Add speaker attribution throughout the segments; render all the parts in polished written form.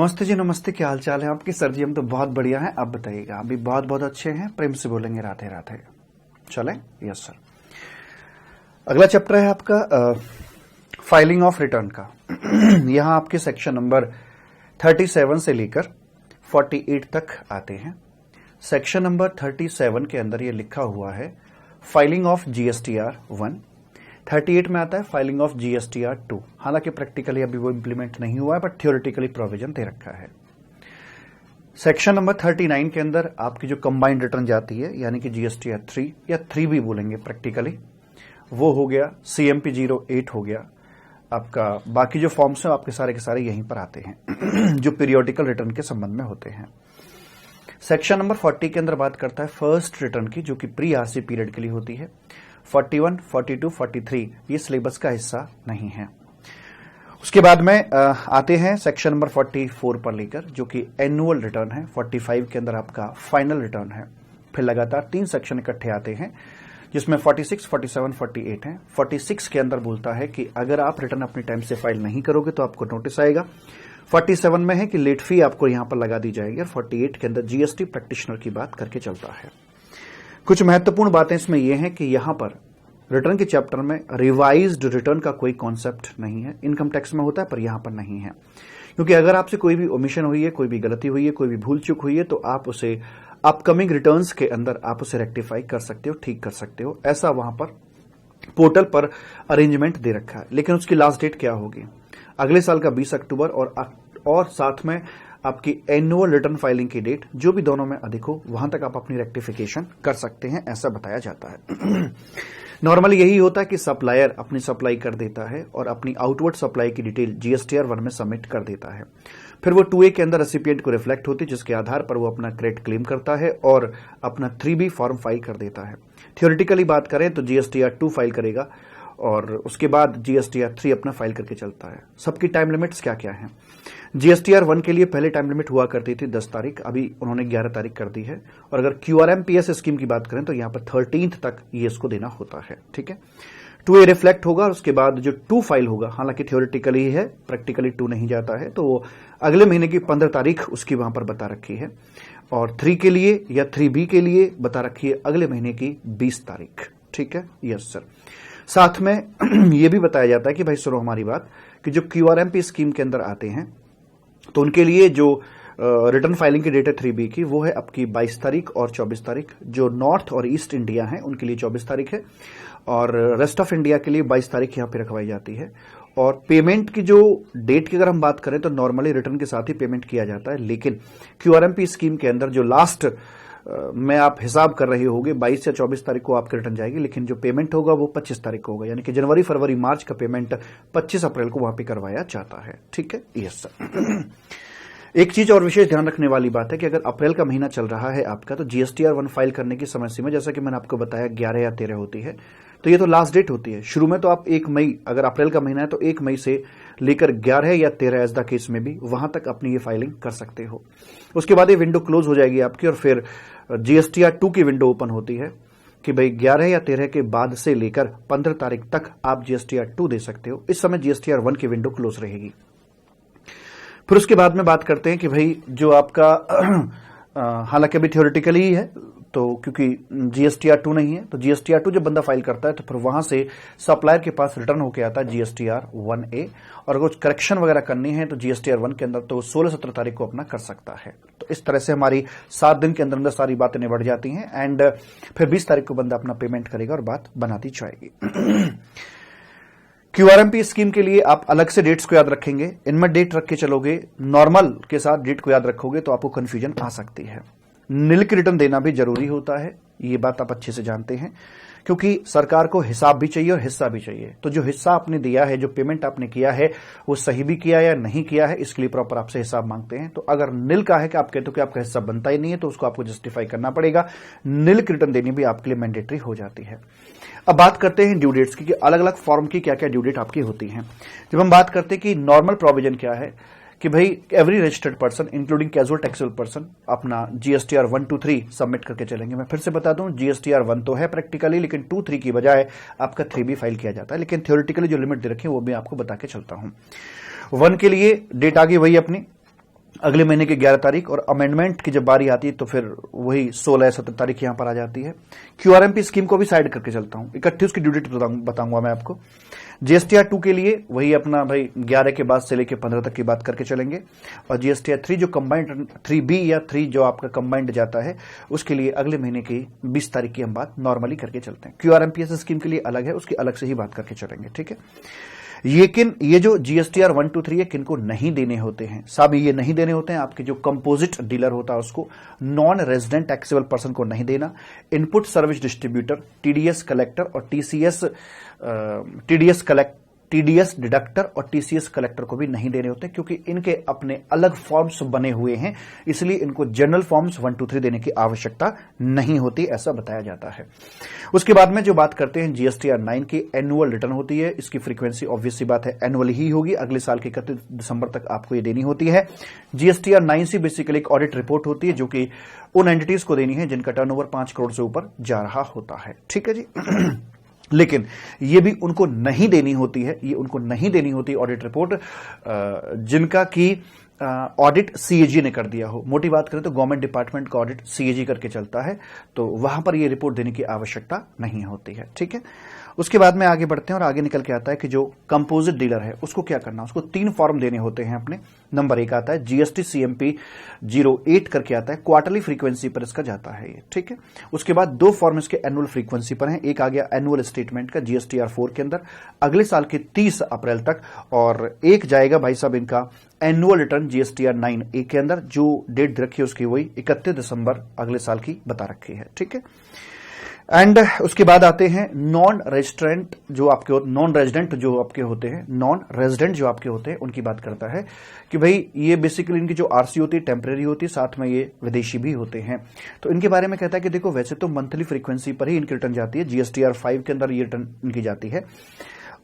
Speaker 1: नमस्ते जी, नमस्ते। क्या हाल चाल है आपके? सर जी हम तो बहुत बढ़िया हैं, आप बताइएगा। आप भी बहुत बहुत अच्छे हैं। प्रेम से बोलेंगे राधे राधे। चलें? Yes sir. अगला चैप्टर है आपका फाइलिंग ऑफ रिटर्न का। यहां आपके सेक्शन नंबर 37 से लेकर 48 तक आते हैं। सेक्शन नंबर 37 के अंदर ये लिखा हुआ है फाइलिंग ऑफ GSTR 1। 38 में आता है फाइलिंग ऑफ GSTR 2। हालांकि प्रैक्टिकली अभी वो इंप्लीमेंट नहीं हुआ है, बट थियोरेटिकली प्रोविजन दे रखा है। सेक्शन नंबर 39 के अंदर आपकी जो कंबाइंड रिटर्न जाती है, यानी कि GSTR 3 या 3 भी बोलेंगे प्रैक्टिकली, वो हो गया। CMP 08 हो गया आपका। बाकी जो फॉर्म्स हैं आपके सारे के सारे यहीं पर आते हैं जो पीरियोडिकल रिटर्न के संबंध में होते हैं। सेक्शन नंबर 40 के अंदर बात करता है फर्स्ट रिटर्न की, जो कि प्री RC पीरियड के लिए होती है। 41, 42, 43 ये सिलेबस का हिस्सा नहीं है। उसके बाद में आते हैं सेक्शन नंबर 44 पर लेकर, जो कि एनुअल रिटर्न है। 45 के अंदर आपका फाइनल रिटर्न है। फिर लगातार 3 सेक्शन इकट्ठे आते हैं, जिसमें 46, 47, 48 है। 46 के अंदर बोलता है कि अगर आप रिटर्न अपने टाइम से फाइल नहीं करोगे तो आपको नोटिस आएगा। 47 में है कि लेट फी आपको यहां पर लगा दी जाएगी। और 48 के अंदर GST प्रैक्टिशनर की बात करके चलता है। कुछ महत्वपूर्ण बातें इसमें यह हैं कि यहां पर रिटर्न के चैप्टर में रिवाइज्ड रिटर्न का कोई कॉन्सेप्ट नहीं है। इनकम टैक्स में होता है पर यहां पर नहीं है, क्योंकि अगर आपसे कोई भी ओमिशन हुई है, कोई भी गलती हुई है, कोई भी भूल चूक हुई है, तो आप उसे अपकमिंग रिटर्न्स के अंदर आप उसे रेक्टिफाई कर सकते हो, ठीक कर सकते हो। ऐसा वहां पर पोर्टल पर अरेंजमेंट दे रखा है। लेकिन उसकी लास्ट डेट क्या होगी? अगले साल का 20 अक्टूबर और साथ में आपकी एनुअल रिटर्न फाइलिंग की डेट, जो भी दोनों में अधिक हो, वहां तक आप अपनी रेक्टिफिकेशन कर सकते हैं, ऐसा बताया जाता है। नॉर्मली यही होता है कि सप्लायर अपनी सप्लाई कर देता है और अपनी आउटवर्ड सप्लाई की डिटेल GSTR 1 में सबमिट कर देता है। फिर वो 2A के अंदर रेसिपिएंट को रिफ्लेक्ट होती है, जिसके आधार पर वो अपना क्रेडिट क्लेम करता है और अपना 3B फॉर्म फाइल कर देता है। थियोरेटिकली बात करें तो GSTR 2 फाइल करेगा और उसके बाद GSTR 3 अपना फाइल करके चलता है। सबकी टाइम लिमिट्स क्या क्या है? GSTR 1 के लिए पहले टाइम लिमिट हुआ करती थी 10 तारीख, अभी उन्होंने 11 तारीख कर दी है। और अगर QRMPS स्कीम की बात करें तो यहां पर 13th तक ये इसको देना होता है। ठीक है। 2A रिफ्लेक्ट होगा और उसके बाद जो 2 फाइल होगा, हालांकि थियोरेटिकली ही है, प्रैक्टिकली 2 नहीं जाता है, तो वो अगले महीने की 15 तारीख उसकी वहां पर बता रखी है। और 3 के लिए या 3B के लिए बता रखी है अगले महीने की 20 तारीख। ठीक है। Yes sir. साथ में यह भी बताया जाता है कि भाई सुनो हमारी बात, कि जो QRMP स्कीम के अंदर आते हैं तो उनके लिए जो रिटर्न फाइलिंग की डेट है 3B की, वो है आपकी 22 तारीख और 24 तारीख। जो नॉर्थ और ईस्ट इंडिया है उनके लिए 24 तारीख है और रेस्ट ऑफ इंडिया के लिए 22 तारीख यहां पे रखवाई जाती है। और पेमेंट की जो डेट की अगर हम बात करें तो नॉर्मली रिटर्न के साथ ही पेमेंट किया जाता है, लेकिन QRMP स्कीम के अंदर जो लास्ट में आप हिसाब कर रहे होगे 22 या 24 तारीख को आपके रिटर्न जाएगी, लेकिन जो पेमेंट होगा वो 25 तारीख को होगा। यानी कि जनवरी, फरवरी, मार्च का पेमेंट 25 अप्रैल को वहां पे करवाया जाता है। ठीक है। Yes sir. एक चीज और विशेष ध्यान रखने वाली बात है कि अगर अप्रैल का महीना चल रहा है आपका, तो GSTR 1 फाइल करने की समय सीमा, जैसा कि मैंने आपको बताया, 11 या 13 होती है। तो ये तो लास्ट डेट होती है। शुरू में तो आप 1 मई, अगर अप्रैल का महीना है तो 1 मई से लेकर 11 या 13 एज द केस में भी वहां तक अपनी ये फाइलिंग कर सकते हो। उसके बाद ये विंडो क्लोज हो जाएगी आपकी और फिर GSTR 2 की विंडो ओपन होती है कि भाई 11 या 13 के बाद से लेकर 15 तारीख तक आप GSTR 2 दे सकते हो। इस समय GSTR 1 की विंडो क्लोज रहेगी। फिर उसके बाद में बात करते हैं कि भाई जो आपका हालांकि अभी थियोरेटिकली ही है, तो क्योंकि GSTR 2 नहीं है, तो GSTR 2 जब बंदा फाइल करता है तो फिर वहां से सप्लायर के पास रिटर्न होकर आता है GSTR 1A। और अगर कुछ करेक्शन वगैरह करनी है तो GSTR 1 के अंदर तो 16-17 तारीख को अपना कर सकता है। तो इस तरह से हमारी 7 दिन के अंदर अंदर सारी बातें निबट जाती हैं एंड फिर 20 तारीख को बंदा अपना पेमेंट करेगा और बात बनाती जाएगी। QRMP स्कीम के लिए आप अलग से डेट्स को याद रखेंगे। इनमें डेट रख के चलोगे, नॉर्मल के साथ डेट को याद रखोगे तो आपको कंफ्यूजन आ सकती है। नील की रिटर्न देना भी जरूरी होता है, ये बात आप अच्छे से जानते हैं, क्योंकि सरकार को हिसाब भी चाहिए और हिस्सा भी चाहिए। तो जो हिस्सा आपने दिया है, जो पेमेंट आपने किया है, वो सही भी किया या नहीं किया है, इसके लिए प्रॉपर आपसे हिसाब मांगते हैं। तो अगर नील का है कि आप कहते हो कि आपका हिस्सा बनता ही नहीं है, तो उसको आपको जस्टिफाई करना पड़ेगा। नील की रिटर्न देनी भी आपके लिए मैंडेटरी हो जाती है। अब बात करते हैं ड्यू डेट्स की, कि अलग अलग फॉर्म की क्या क्या ड्यू डेट आपकी होती हैं। जब हम बात करते हैं कि नॉर्मल प्रोविजन क्या है, कि भाई every registered person including casual taxable person अपना GSTR 1 to 3 सबमिट करके चलेंगे। मैं फिर से बता दूं, GSTR 1 तो है प्रैक्टिकली, लेकिन 2, 3 की बजाय आपका 3B फाइल किया जाता है। लेकिन थ्योरेटिकली जो लिमिट दे रखी है वो भी आपको बता के चलता हूं। 1 के लिए डेट आ गई वही अपनी अगले महीने की 11 तारीख, और अमेंडमेंट की जब बारी आती है तो फिर वही 16 या 17 तारीख यहां पर आ जाती है। क्यूआरएमपी स्कीम को भी साइड करके चलता हूं, इकट्ठी उसकी ड्यू डेट बताऊंगा मैं आपको। जीएसटीआर 2 के लिए वही अपना भाई 11 के बाद से लेकर 15 तक की बात करके चलेंगे, और जीएसटीआर 3 जो कंबाइंड 3B या 3 जो आपका कंबाइंड जाता है उसके लिए अगले महीने की 20 तारीख की हम बात नॉर्मली करके चलते हैं। क्यूआरएमपीएस स्कीम के लिए अलग है, उसकी अलग से ही बात करके चलेंगे, ठीक है। लेकिन ये जो जीएसटीआर 1, 2, 3 है किनको नहीं देने होते हैं साहब, ये नहीं देने होते हैं। आपके जो कंपोजिट डीलर होता है उसको, नॉन रेजिडेंट टैक्सेबल पर्सन को नहीं देना, input service distributor, TDS collector और टीडीएस डिडक्टर और टीसीएस कलेक्टर को भी नहीं देने होते, क्योंकि इनके अपने अलग फॉर्म्स बने हुए हैं, इसलिए इनको जनरल फॉर्म्स 1, 2, 3 देने की आवश्यकता नहीं होती, ऐसा बताया जाता है। उसके बाद में जो बात करते हैं जीएसटीआर 9 की, एनुअल रिटर्न होती है। इसकी फ्रीक्वेंसी ऑब्वियस सी बात है एनुअल ही होगी, अगले साल के 31 दिसंबर तक आपको ये देनी होती है। जीएसटीआर 9C बेसिकली एक ऑडिट रिपोर्ट होती है जो कि उन एंटिटीज को देनी है जिनका टर्नओवर 5 करोड़ से ऊपर जा रहा होता है, ठीक है जी। लेकिन ये भी उनको नहीं देनी होती है, ये उनको नहीं देनी होती ऑडिट रिपोर्ट जिनका की ऑडिट सीएजी ने कर दिया हो। मोटी बात करें तो गवर्नमेंट डिपार्टमेंट का ऑडिट सीएजी करके चलता है, तो वहां पर ये रिपोर्ट देने की आवश्यकता नहीं होती है, ठीक है। उसके बाद में आगे बढ़ते हैं और आगे निकल के आता है कि जो कंपोजिट डीलर है उसको क्या करना, उसको 3 फॉर्म देने होते हैं अपने। नंबर 1 आता है जीएसटी सीएमपी 08 करके आता है, क्वार्टरली फ्रीक्वेंसी पर इसका जाता है ये, ठीक है। उसके बाद 2 फॉर्म इसके एनुअल फ्रीक्वेंसी पर हैं, एक आ गया एनुअल स्टेटमेंट का जीएसटीआर 4 के अंदर अगले साल के 30 अप्रैल तक, और एक जाएगा भाई साहब इनका एनुअल रिटर्न जीएसटीआर 9A के अंदर, जो डेट रखी है उसकी वही 31 दिसंबर अगले साल की बता रखी है, ठीक है। एंड उसके बाद आते हैं नॉन रेजिडेंट जो आपके होते हैं उनकी बात करता है कि भाई ये बेसिकली इनकी जो आरसी होती है टेम्परेरी होती है, साथ में ये विदेशी भी होते हैं। तो इनके बारे में कहता है कि देखो वैसे तो मंथली फ्रीक्वेंसी पर ही इनकी रिटर्न जाती है, जीएसटीआर 5 के अंदर ये रिटर्न इनकी जाती है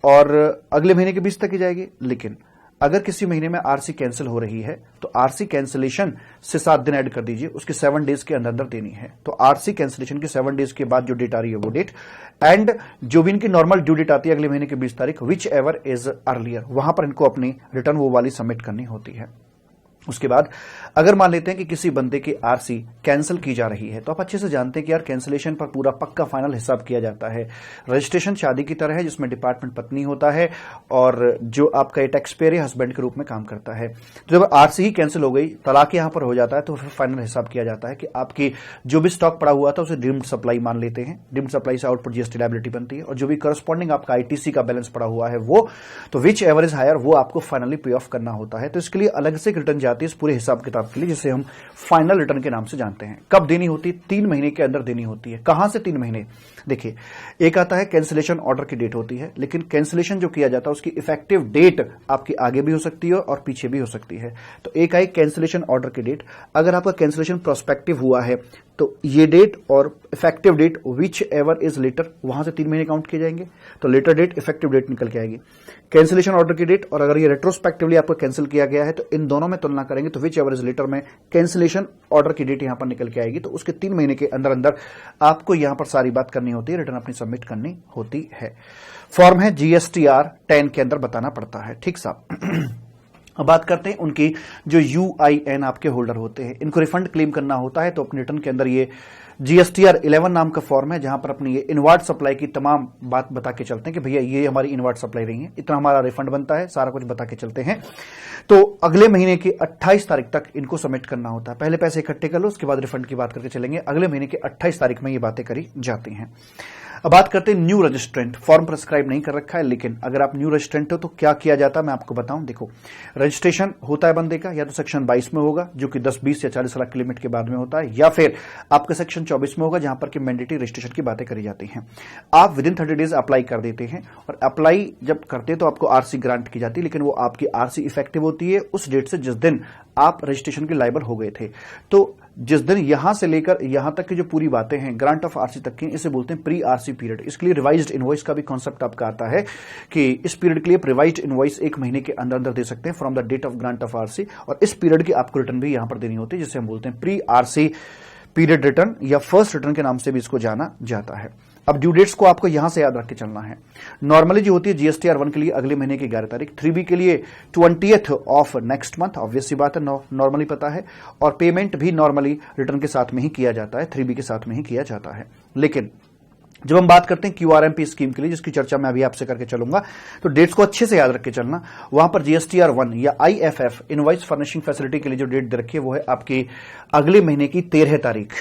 Speaker 1: और अगले महीने के 20 तक की जाएगी। लेकिन अगर किसी महीने में आरसी कैंसिल हो रही है तो आरसी कैंसिलेशन से 7 दिन ऐड कर दीजिए, उसके 7 डेज के अंदर अंदर देनी है। तो आरसी कैंसिलेशन के 7 डेज के बाद जो डेट आ रही है वो डेट, एंड जो भी इनकी नॉर्मल ड्यू डेट आती है अगले महीने की 20 तारीख, विच एवर इज अर्लियर, वहां पर इनको अपनी रिटर्न वो वाली सबमिट करनी होती है। उसके बाद अगर मान लेते हैं कि किसी बंदे की आरसी कैंसिल की जा रही है, तो आप अच्छे से जानते हैं कि यार कैंसिलेशन पर पूरा पक्का फाइनल हिसाब किया जाता है। रजिस्ट्रेशन शादी की तरह है जिसमें डिपार्टमेंट पत्नी होता है और जो आपका ये टैक्स पेयर है हस्बैंड के रूप में काम करता है। तो जब आरसी ही कैंसिल हो गई, तलाक यहां पर हो जाता है, तो फिर फाइनल हिसाब किया जाता है कि आपकी जो भी स्टॉक पड़ा हुआ था उसे डिम्ड सप्लाई मान लेते हैं, डिम्ड सप्लाई से आउटपुट जीएसटी लायबिलिटी बनती है, और जो भी करस्पॉन्डिंग आपका आईटीसी का बैलेंस पड़ा हुआ है वो, तो विच एवर इज हायर, वो आपको फाइनली पे ऑफ करना होता है। तो इसके लिए अलग से रिटर्न जाती है इस पूरे हिसाब किताब के लिए, जिसे हम फाइनल रिटर्न के नाम से जानते हैं। कब देनी होती है? 3 महीने के अंदर देनी होती है। कहां से 3 महीने? देखिए, एक आता है कैंसिलेशन ऑर्डर की डेट होती है, लेकिन कैंसिलेशन जो किया जाता है उसकी इफेक्टिव डेट आपकी आगे भी हो सकती है और पीछे भी हो सकती है। तो एक आई कैंसिलेशन ऑर्डर की डेट, अगर आपका कैंसिलेशन प्रोस्पेक्टिव हुआ है तो ये डेट और effective date whichever is later, वहां से 3 महीने काउंट किए जाएंगे, तो लेटर डेट इफेक्टिव डेट निकल के आएगी। कैंसिलेशन ऑर्डर की डेट और अगर ये रेट्रोस्पेक्टिवली आपको कैंसिल किया गया है तो इन दोनों में तुलना करेंगे तो विच एवर इज लेटर में कैंसिलेशन ऑर्डर की डेट यहां पर निकल के आएगी। तो उसके 3 महीने के अंदर अंदर आपको यहां पर सारी बात करनी होती है, रिटर्न अपनी सबमिट करनी होती है। फॉर्म है जीएसटीआर 10 के अंदर बताना पड़ता है, ठीक साहब। अब बात करते हैं उनकी जो यूआईएन आपके होल्डर होते हैं, इनको रिफंड क्लेम करना होता है, तो अपने रिटर्न के अंदर ये जीएसटीआर 11 नाम का फॉर्म है जहां पर अपनी ये इनवर्ट सप्लाई की तमाम बात बता के चलते हैं कि भैया ये हमारी इनवर्ट सप्लाई रही है, इतना हमारा रिफंड बनता है, सारा कुछ बता के चलते हैं। तो अगले महीने की 28 तारीख तक इनको सबमिट करना होता है। पहले पैसे इकट्ठे कर लो, उसके बाद रिफंड की बात करके चलेंगे। अगले महीने की 28 तारीख में ये बातें करी जाती हैं। अब बात करते हैं न्यू रजिस्ट्रेंट। फॉर्म प्रेस्क्राइब नहीं कर रखा है, लेकिन अगर आप न्यू रजिस्ट्रेंट हो तो क्या किया जाता है मैं आपको बताऊं। देखो, रजिस्ट्रेशन होता है बंदे का या तो सेक्शन 22 में होगा जो कि 10, 20 या 40 लाख की लिमिट के बाद में होता है, या फिर आपका सेक्शन 24 में होगा जहां पर कि मैंडेटरी रजिस्ट्रेशन की बातें करी जाती हैं। आप विद इन 30 डेज अप्लाई कर देते हैं और अप्लाई जब करते हैं तो आपको आरसी ग्रांट की जाती है, लेकिन वो आपकी आरसी इफेक्टिव होती है उस डेट से जिस दिन आप रजिस्ट्रेशन के लायबल हो गए थे। तो जिस दिन यहां से लेकर यहां तक की जो पूरी बातें हैं ग्रांट ऑफ आरसी तक की, इसे बोलते हैं प्री आरसी पीरियड। इसके लिए रिवाइज्ड इनवॉइस का भी कॉन्सेप्ट आपका आता है कि इस पीरियड के लिए रिवाइज्ड इनवॉइस 1 महीने के अंदर अंदर दे सकते हैं from the date of grant of RC, और इस पीरियड की आपको रिटर्न भी यहां पर देनी होती है जिसे हम बोलते हैं प्री आरसी पीरियड रिटर्न या फर्स्ट रिटर्न के नाम से भी इसको जाना जाता है। अब ड्यू डेट्स को आपको यहां से याद रख के चलना है। नॉर्मली जो होती है जीएसटीआर 1 के लिए अगले महीने की 11 तारीख, 3B के लिए 20th of next month, obvious सी बात है, नॉर्मली पता है। और पेमेंट भी नॉर्मली रिटर्न के साथ में ही किया जाता है, 3B के साथ में ही किया जाता है। लेकिन जब हम बात करते हैं QRMP स्कीम के लिए, जिसकी चर्चा मैं अभी आपसे करके चलूंगा, तो डेट्स को अच्छे से याद रख के चलना। वहां पर जीएसटीआर 1 या IFF इनवॉइस फर्निशिंग फैसिलिटी के लिए जो डेट दे रखी है वो है आपकी अगले महीने की 13 तारीख।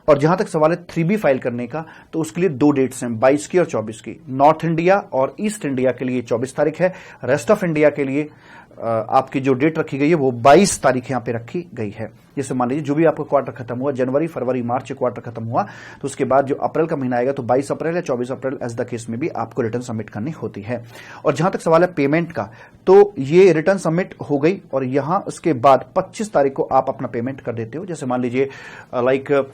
Speaker 1: और जहां तक सवाल है 3B फाइल करने का, तो उसके लिए 2 डेट्स हैं, 22 की और 24 की। नॉर्थ इंडिया और ईस्ट इंडिया के लिए 24 तारीख है, रेस्ट ऑफ इंडिया के लिए आपकी जो डेट रखी गई है वो 22 तारीख यहां पे रखी गई है। जैसे मान लीजिए जो भी आपका क्वार्टर खत्म हुआ, जनवरी, फरवरी, मार्च क्वार्टर खत्म हुआ, तो उसके बाद जो अप्रैल का महीना आएगा तो 22 अप्रैल या 24 अप्रैल एज द केस में भी आपको रिटर्न सबमिट करनी होती है। और जहां तक सवाल है पेमेंट का, तो ये रिटर्न सबमिट हो गई और यहां उसके बाद 25 तारीख को आप अपना पेमेंट कर देते हो। जैसे मान लीजिए लाइक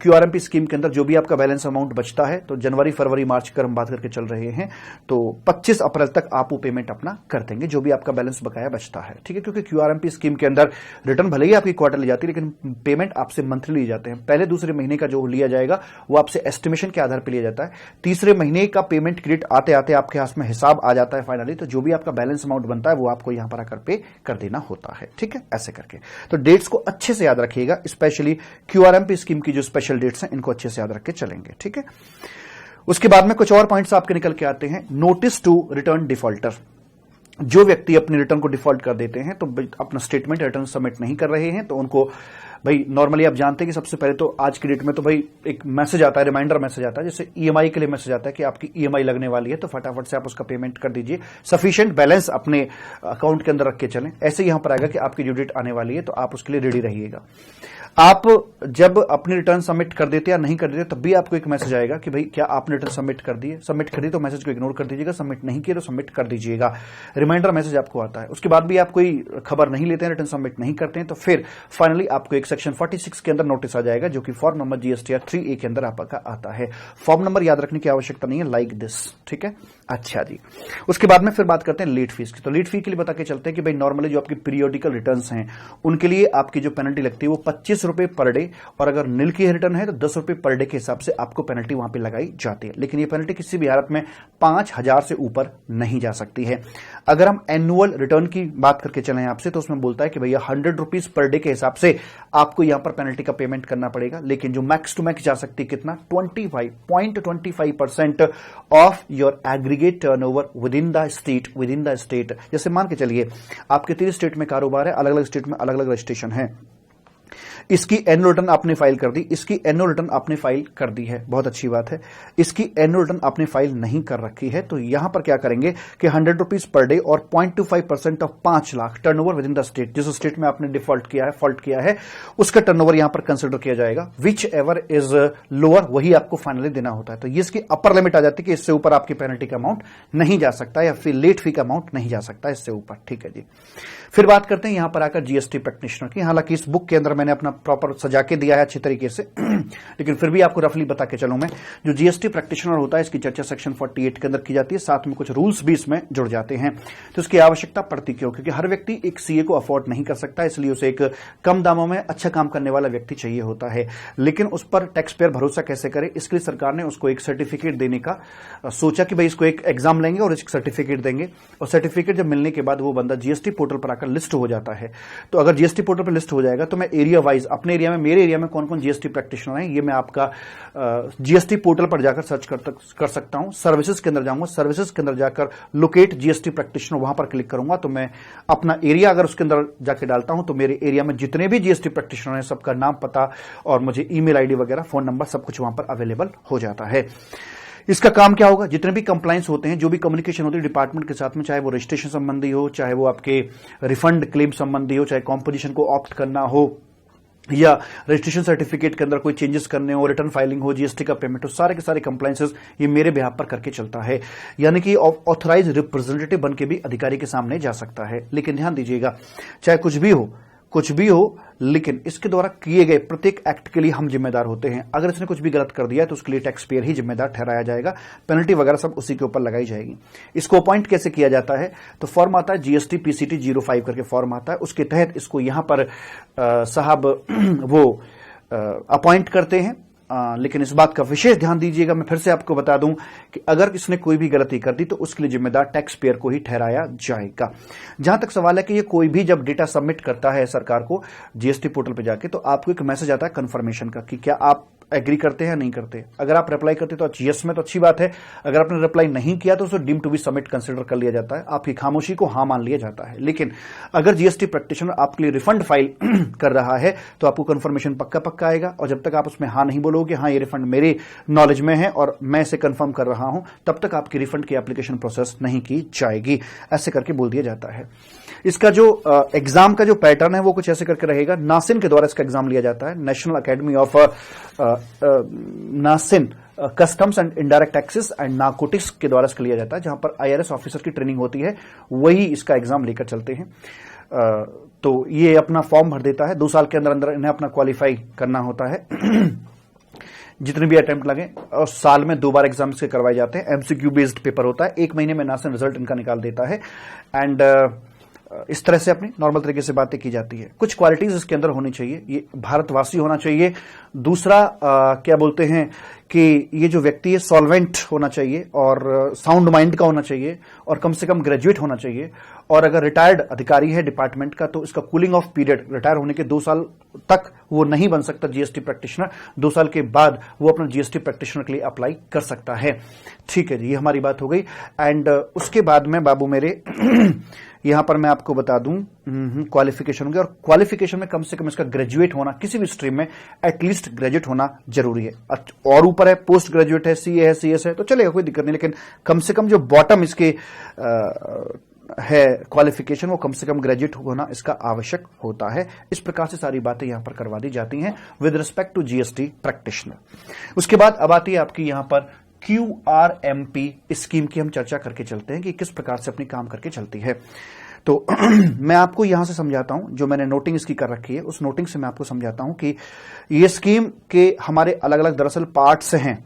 Speaker 1: QRMP स्कीम के अंदर जो भी आपका बैलेंस अमाउंट बचता है, तो जनवरी, फरवरी, मार्च की हम बात करके चल रहे हैं, तो 25 अप्रैल तक आप वो पेमेंट अपना कर देंगे, जो भी आपका बैलेंस बकाया बचता है। ठीक है, क्योंकि QRMP स्कीम के अंदर रिटर्न भले ही आपकी क्वार्टर ली जाती है, लेकिन पेमेंट आपसे मंथली ली जाते हैं। पहले दूसरे महीने का जो लिया जाएगा वो आपसे एस्टिमेशन के आधार पर लिया जाता है। तीसरे महीने का पेमेंट क्रेडिट आते आते आपके हाथ में हिसाब आ जाता है फाइनली, तो जो भी आपका बैलेंस अमाउंट बनता है वो आपको यहां पर आकर पे कर देना होता है। ठीक है, ऐसे करके तो डेट्स को अच्छे से याद रखिएगा, स्पेशली QRMP स्कीम की जो स्पेशल डेट्स हैं इनको अच्छे से याद रख के चलेंगे। ठीक है, उसके बाद में कुछ और पॉइंट्स आपके निकल के आते हैं। नोटिस टू रिटर्न डिफॉल्टर, जो व्यक्ति अपने रिटर्न को डिफॉल्ट कर देते हैं, तो अपना स्टेटमेंट रिटर्न सबमिट नहीं कर रहे हैं, तो उनको भाई नॉर्मली आप जानते हैं कि सबसे पहले तो आज की डेट में तो भाई एक मैसेज आता है, रिमाइंडर मैसेज आता है, जैसे EMI के लिए मैसेज आता है कि आपकी EMI लगने वाली है, तो फटाफट से आप उसका पेमेंट कर दीजिए। सफिशिएंट बैलेंस अपने अकाउंट के अंदर रख के चलें। ऐसे यहां पर आएगा कि आपकी ड्यू डेट आने वाली है, तो आप उसके लिए रेडी रहिएगा। आप जब अपनी रिटर्न सबमिट कर देते या नहीं कर देते, तब भी आपको एक मैसेज आएगा कि भाई क्या आपने रिटर्न सबमिट कर दिए। सबमिट कर दी तो मैसेज को इग्नोर कर दीजिएगा, सबमिट नहीं किया तो सबमिट कर दीजिएगा। रिमाइंडर मैसेज आपको आता है। उसके बाद भी आप कोई खबर नहीं लेते हैं, रिटर्न सबमिट नहीं करते हैं, तो फिर फाइनली आपको एक सेक्शन 46 के अंदर नोटिस आ जाएगा, जो कि फॉर्म नंबर GSTR 3A के अंदर आपका आता है। फॉर्म नंबर याद रखने की आवश्यकता नहीं है, लाइक दिस। ठीक है, अच्छा जी। उसके बाद में फिर बात करते हैं लेट फीस की। तो लेट फी के लिए बता के चलते हैं कि भाई नॉर्मली जो आपकी पीरियोडिकल रिटर्न्स हैं उनके लिए आपकी जो पेनल्टी लगती है वो 25 रुपए पर डे, और अगर नील की रिटर्न है तो 10 रुपए पर डे के हिसाब से आपको पेनल्टी वहां पे लगाई जाती है। लेकिन ये पेनल्टी किसी भी हालत में 5000 से ऊपर नहीं जा सकती है। अगर हम एनुअल रिटर्न की बात करके चलें आपसे, तो उसमें बोलता है कि भैया 100 रुपीज पर डे के हिसाब से आपको यहां पर पेनल्टी का पेमेंट करना पड़ेगा। लेकिन जो मैक्स टू मैक्स जा सकती है कितना, 25.25% of your aggregate turnover with in the state. जैसे मान के चलिए आपके 3 स्टेट में कारोबार है, अलग अलग स्टेट में अलग अलग रजिस्ट्रेशन है। इसकी एनुअल रिटर्न आपने फाइल कर दी, इसकी एनुअल रिटर्न आपने फाइल कर दी है, बहुत अच्छी बात है। इसकी एनुअल रिटर्न आपने फाइल नहीं कर रखी है, तो यहां पर क्या करेंगे कि 100 रुपीज पर डे और 0.25% of 5 lakh turnover with in the state, जिस स्टेट में आपने डिफॉल्ट किया है, फॉल्ट किया है, उसका टर्नओवर यहां पर कंसिडर किया जाएगा। विच एवर इज लोअर वही आपको फाइनली देना होता है। तो ये इसकी अपर लिमिट आ जाती है कि इससे ऊपर आपकी पेनल्टी का अमाउंट नहीं जा सकता, या फिर लेट फी का अमाउंट नहीं जा सकता इससे ऊपर। ठीक है जी। फिर बात करते हैं यहां पर आकर GST प्रैक्टिशनर की। हालांकि इस बुक के अंदर मैंने अपना प्रॉपर सजा के दिया है अच्छी तरीके से, लेकिन फिर भी आपको रफली बता के चलूं मैं। जो GST प्रैक्टिशनर होता है इसकी चर्चा सेक्शन 48 के अंदर की जाती है, साथ में कुछ रूल्स भी इसमें जुड़ जाते हैं। तो इसकी आवश्यकता पड़ती क्यों, क्योंकि हर व्यक्ति एक CA को अफोर्ड नहीं कर सकता, इसलिए उसे एक कम दामों में अच्छा काम करने वाला व्यक्ति चाहिए होता है। लेकिन उस पर टैक्स पेयर भरोसा कैसे करे, इसके लिए सरकार ने उसको एक सर्टिफिकेट देने का सोचा कि भाई इसको एक एग्जाम लेंगे और इसको सर्टिफिकेट देंगे, और सर्टिफिकेट जब मिलने के बाद वो बंदा GST पोर्टल पर आकर लिस्ट हो जाता है। तो अगर GST पोर्टल पर लिस्ट हो जाएगा तो मैं एरिया वाइज अपने एरिया में, मेरे एरिया में कौन कौन GST प्रैक्टिशनर हैं, ये मैं आपका GST पोर्टल पर जाकर सर्च कर सकता हूं। सर्विसेज के अंदर जाऊंगा, सर्विसेज के अंदर जाकर लोकेट GST प्रैक्टिशनर, वहां पर क्लिक करूंगा तो मैं अपना एरिया अगर उसके अंदर जाके डालता हूं तो मेरे एरिया में जितने भी GST प्रैक्टिशनर हैं सबका नाम, पता और मुझे ईमेल ID वगैरह, फोन नंबर सब कुछ वहां पर अवेलेबल हो जाता है। इसका काम क्या होगा, जितने भी कंप्लायंस होते हैं, जो भी कम्युनिकेशन होती है डिपार्टमेंट के साथ में, चाहे वो रजिस्ट्रेशन संबंधी हो, चाहे वो आपके रिफंड क्लेम संबंधी हो, चाहे कॉम्पोजिशन को ऑप्ट करना हो, या रजिस्ट्रेशन सर्टिफिकेट के अंदर कोई चेंजेस करने हो, रिटर्न फाइलिंग हो, GST का पेमेंट हो, सारे के सारे कंप्लायंसेस ये मेरे बिहाफ पर करके चलता है। यानी कि ऑथराइज रिप्रेजेंटेटिव बन के भी अधिकारी के सामने जा सकता है। लेकिन ध्यान दीजिएगा, चाहे कुछ भी हो, लेकिन इसके द्वारा किए गए प्रत्येक एक्ट के लिए हम जिम्मेदार होते हैं। अगर इसने कुछ भी गलत कर दिया तो उसके लिए टैक्स पेयर ही जिम्मेदार ठहराया जाएगा, पेनल्टी वगैरह सब उसी के ऊपर लगाई जाएगी। इसको अपॉइंट कैसे किया जाता है, तो फॉर्म आता है GST PCT 05 करके फॉर्म आता है, उसके तहत इसको यहां पर साहब वो अपॉइंट करते हैं। लेकिन इस बात का विशेष ध्यान दीजिएगा, मैं फिर से आपको बता दूं कि अगर इसने कोई भी गलती कर दी तो उसके लिए जिम्मेदार टैक्स पेयर को ही ठहराया जाएगा। जहां तक सवाल है कि ये कोई भी जब डेटा सबमिट करता है सरकार को जीएसटी पोर्टल पे जाके, तो आपको एक मैसेज आता है कंफर्मेशन का कि क्या आप एग्री करते हैं नहीं करते। अगर आप रिप्लाई करते तो यस में तो अच्छी बात है, अगर आपने रिप्लाई नहीं किया तो उसे deem to be submit consider कर लिया जाता है, आपकी खामोशी को हाँ मान लिया जाता है। लेकिन अगर जीएसटी प्रैक्टिशनर आपके लिए रिफंड फाइल कर रहा है तो आपको कंफर्मेशन पक्का पक्का आएगा, और जब तक आप उसमें हाँ नहीं बोलोगे हाँ ये रिफंड मेरे नॉलेज में है और मैं इसे कंफर्म कर रहा हूं, तब तक आपकी रिफंड की एप्लीकेशन प्रोसेस नहीं की जाएगी। ऐसे करके बोल दिया जाता है। इसका जो एग्जाम का जो पैटर्न है वो कुछ ऐसे करके रहेगा। नासिन के द्वारा इसका एग्जाम लिया जाता है, नेशनल अकेडमी ऑफ नासिन customs and indirect taxes and narcotics के द्वारा इसका लिया जाता है, जहां पर आईआरएस ऑफिसर की ट्रेनिंग होती है, वही इसका एग्जाम लेकर चलते हैं। तो ये अपना फॉर्म भर देता है, 2 साल के अंदर अंदर इन्हें अपना क्वालिफाई करना होता है। जितने भी अटेम्प्ट लगे, और साल में 2 बार एग्जाम इसके करवाए जाते हैं। एमसीक्यू बेस्ड पेपर होता है, 1 महीने में नासिन रिजल्ट इनका निकाल देता है। एंड इस तरह से अपनी नॉर्मल तरीके से बातें की जाती है। कुछ क्वालिटीज इसके अंदर होनी चाहिए, ये भारतवासी होना चाहिए। दूसरा क्या बोलते हैं कि ये जो व्यक्ति है सॉल्वेंट होना चाहिए और साउंड माइंड का होना चाहिए और कम से कम ग्रेजुएट होना चाहिए। और अगर रिटायर्ड अधिकारी है डिपार्टमेंट का तो इसका कूलिंग ऑफ पीरियड, रिटायर होने के 2 साल तक वो नहीं बन सकता जीएसटी प्रैक्टिशनर, 2 साल के बाद वो अपना जीएसटी प्रैक्टिशनर के लिए अप्लाई कर सकता है। ठीक है जी, ये हमारी बात हो गई। एंड उसके बाद में बाबू मेरे यहां पर मैं आपको बता दूं क्वालिफिकेशन होगी, और क्वालिफिकेशन में कम से कम इसका ग्रेजुएट होना, किसी भी स्ट्रीम में एटलीस्ट ग्रेजुएट होना जरूरी है। और ऊपर है पोस्ट ग्रेजुएट है, सीए है, सीएस है तो चलेगा, कोई दिक्कत नहीं, लेकिन कम से कम जो बॉटम इसके है क्वालिफिकेशन, वो कम से कम ग्रेजुएट होना इसका आवश्यक होता है। इस प्रकार से सारी बातें यहां पर करवा दी जाती हैं with respect to GST practitioner. उसके बाद अब आती है आपकी यहां पर QRMP स्कीम की हम चर्चा करके चलते हैं कि किस प्रकार से अपनी काम करके चलती है। तो मैं आपको यहां से समझाता हूं, जो मैंने नोटिंग इसकी कर रखी है उस नोटिंग से मैं आपको समझाता हूं कि ये स्कीम के हमारे अलग अलग दरअसल पार्ट्स हैं,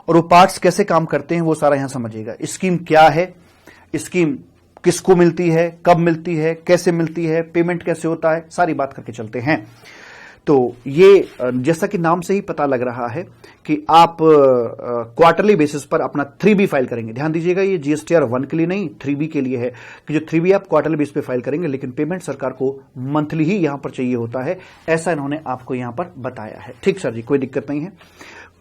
Speaker 1: और वो पार्ट्स कैसे काम करते हैं वो सारा यहां समझिएगा। स्कीम क्या है, स्कीम किसको मिलती है, कब मिलती है, कैसे मिलती है, पेमेंट कैसे होता है, सारी बात करके चलते हैं। तो ये जैसा कि नाम से ही पता लग रहा है कि आप क्वार्टरली बेसिस पर अपना 3B फाइल करेंगे। ध्यान दीजिएगा, ये जीएसटीआर 1 के लिए नहीं 3B के लिए है कि जो 3B आप क्वार्टरली बेसिस पे फाइल करेंगे, लेकिन पेमेंट सरकार को मंथली ही यहां पर चाहिए होता है, ऐसा इन्होंने आपको यहां पर बताया है। ठीक सर जी, कोई दिक्कत नहीं है।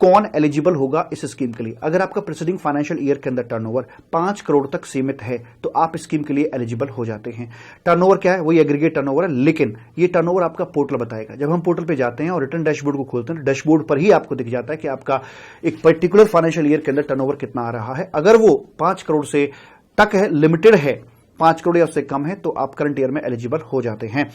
Speaker 1: कौन एलिजिबल होगा इस स्कीम के लिए? अगर आपका प्रीसीडिंग फाइनेंशियल ईयर के अंदर टर्नओवर 5 करोड़ तक सीमित है तो आप स्कीम के लिए एलिजिबल हो जाते हैं। टर्नओवर क्या है? वही एग्रीगेट टर्नओवर है, लेकिन ये टर्नओवर आपका पोर्टल बताएगा। जब हम पोर्टल पे जाते हैं और रिटर्न डैशबोर्ड को खोलते हैं, डैशबोर्ड पर ही आपको दिख जाता है कि आपका एक पर्टिकुलर फाइनेंशियल ईयर के अंदर टर्नओवर कितना आ रहा है। अगर वो 5 करोड़ से तक है, लिमिटेड है, 5 करोड़ या उससे कम है, तो आप करंट ईयर में एलिजिबल हो जाते हैं।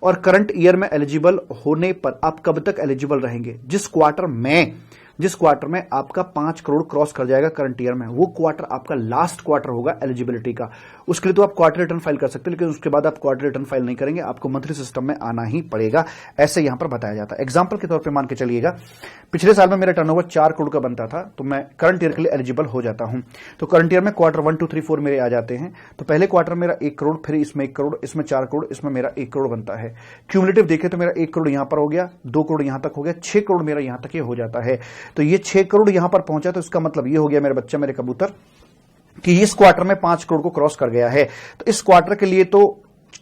Speaker 1: और करंट ईयर में एलिजिबल होने पर आप कब तक एलिजिबल रहेंगे? जिस क्वार्टर में आपका 5 करोड़ क्रॉस कर जाएगा करंट ईयर में, वो क्वार्टर आपका लास्ट क्वार्टर होगा एलिजिबिलिटी का। उसके लिए तो आप क्वार्टर रिटर्न फाइल कर सकते हैं, लेकिन उसके बाद आप क्वार्टर रिटर्न फाइल नहीं करेंगे, आपको मंथली सिस्टम में आना ही पड़ेगा, ऐसे यहां पर बताया जाता है। एग्जांपल के तौर पे मान के चलिएगा, पिछले साल में मेरा टर्नओवर 4 करोड़ का बनता था, तो मैं करंट ईयर के लिए एलिजिबल हो जाता हूं। तो करंट ईयर में क्वार्टर 1, 2, 3, 4 मेरे आ जाते हैं। तो पहले क्वार्टर मेरा 1 करोड़, फिर इसमें 1 करोड़, इसमें 4 करोड़, इसमें मेरा 1 करोड़ बनता है। क्यूमुलेटिव देखे तो मेरा 1 करोड़ यहां पर हो गया, 2 करोड़ यहां तक हो गया, 6 करोड़ मेरा यहां तक ये हो जाता है। तो ये 6 करोड़ यहां पर पहुंचा, तो इसका मतलब ये हो गया मेरे बच्चा, मेरे कबूतर, कि इस क्वार्टर में 5 करोड़ को क्रॉस कर गया है। तो इस क्वार्टर के लिए तो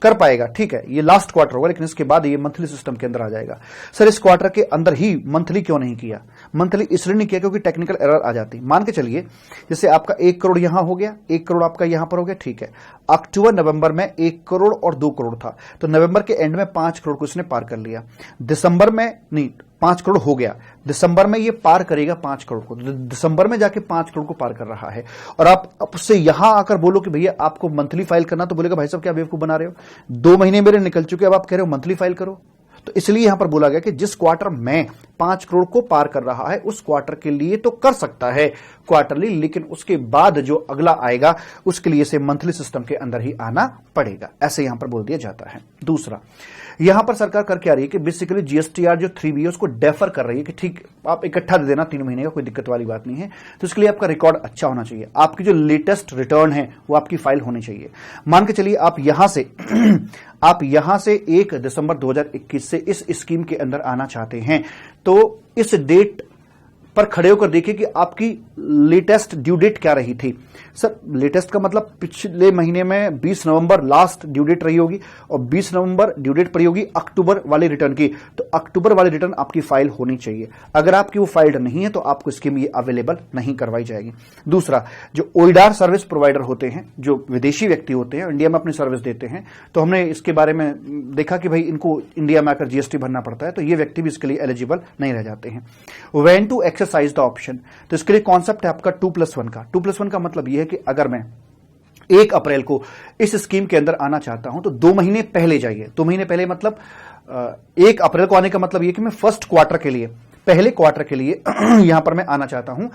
Speaker 1: कर पाएगा, ठीक है, ये लास्ट क्वार्टर होगा, लेकिन इसके बाद ये मंथली सिस्टम के अंदर आ जाएगा। सर इस क्वार्टर के अंदर ही मंथली क्यों नहीं किया? मंथली इसलिए नहीं किया क्योंकि टेक्निकल एरर आ जाती। मान के चलिए जैसे आपका 1 करोड़ यहां हो गया, 1 करोड़ आपका यहां पर हो गया, ठीक है। अक्टूबर नवंबर में 1 करोड़ और 2 करोड़ था, तो नवंबर के एंड में 5 करोड़ को इसने पार कर लिया। दिसंबर में नहीं, 5 करोड़ हो गया, दिसंबर में ये पार करेगा 5 करोड़ को, दिसंबर में जाके 5 करोड़ को पार कर रहा है। और आप उससे यहां आकर बोलो कि भैया आपको मंथली फाइल करना, तो बोलेगा भाई साहब क्या बेवकूफ बना रहे हो, 2 महीने मेरे निकल चुके, अब आप कह रहे हो मंथली फाइल करो। तो इसलिए यहां पर बोला गया कि जिस क्वार्टर में 5 करोड़ को पार कर रहा है उस क्वार्टर के लिए तो कर सकता है क्वार्टरली, लेकिन उसके बाद जो अगला आएगा उसके लिए से मंथली सिस्टम के अंदर ही आना पड़ेगा, ऐसे यहां पर बोल दिया जाता है। दूसरा, यहां पर सरकार कर क्या रही है कि बेसिकली जीएसटीआर जो 3B है उसको डेफर कर रही है कि ठीक आप इकट्ठा दे देना 3 महीने का, कोई दिक्कत वाली बात नहीं है। तो इसके लिए आपका रिकॉर्ड अच्छा होना चाहिए, आपकी जो लेटेस्ट रिटर्न है वो आपकी फाइल होनी चाहिए। मान के चलिए आप यहां से आप यहां से 1 दिसंबर 2021 से इस स्कीम के अंदर आना चाहते हैं, तो इस डेट पर खड़े होकर देखिए कि आपकी लेटेस्ट ड्यू डेट क्या रही थी। सर लेटेस्ट का मतलब पिछले महीने में 20 नवंबर लास्ट ड्यू डेट रही होगी और 20 नवंबर ड्यू डेट पड़ी होगी अक्टूबर वाले रिटर्न की, तो अक्टूबर वाले रिटर्न आपकी फाइल होनी चाहिए। अगर आपकी वो फाइल नहीं है तो आपको स्कीम ये अवेलेबल नहीं करवाई जाएगी। दूसरा, जो ओइडार सर्विस प्रोवाइडर होते हैं, जो विदेशी व्यक्ति होते हैं, इंडिया में अपनी सर्विस देते हैं, तो हमने इसके बारे में देखा कि भाई इनको इंडिया में आकर जीएसटी भरना पड़ता है, तो ये व्यक्ति भी इसके लिए एलिजिबल नहीं रह जाते हैं। When to exercise the option, तो इसके लिए कॉन्सेप्ट है आपका 2+1 का। 2+1 का मतलब यह है कि अगर मैं 1 अप्रैल को इस स्कीम के अंदर आना चाहता हूं तो 2 महीने पहले जाइए। 2 महीने पहले मतलब 1 अप्रैल को आने का मतलब यह कि मैं फर्स्ट क्वार्टर के लिए, पहले क्वार्टर के लिए यहां पर मैं आना चाहता हूं,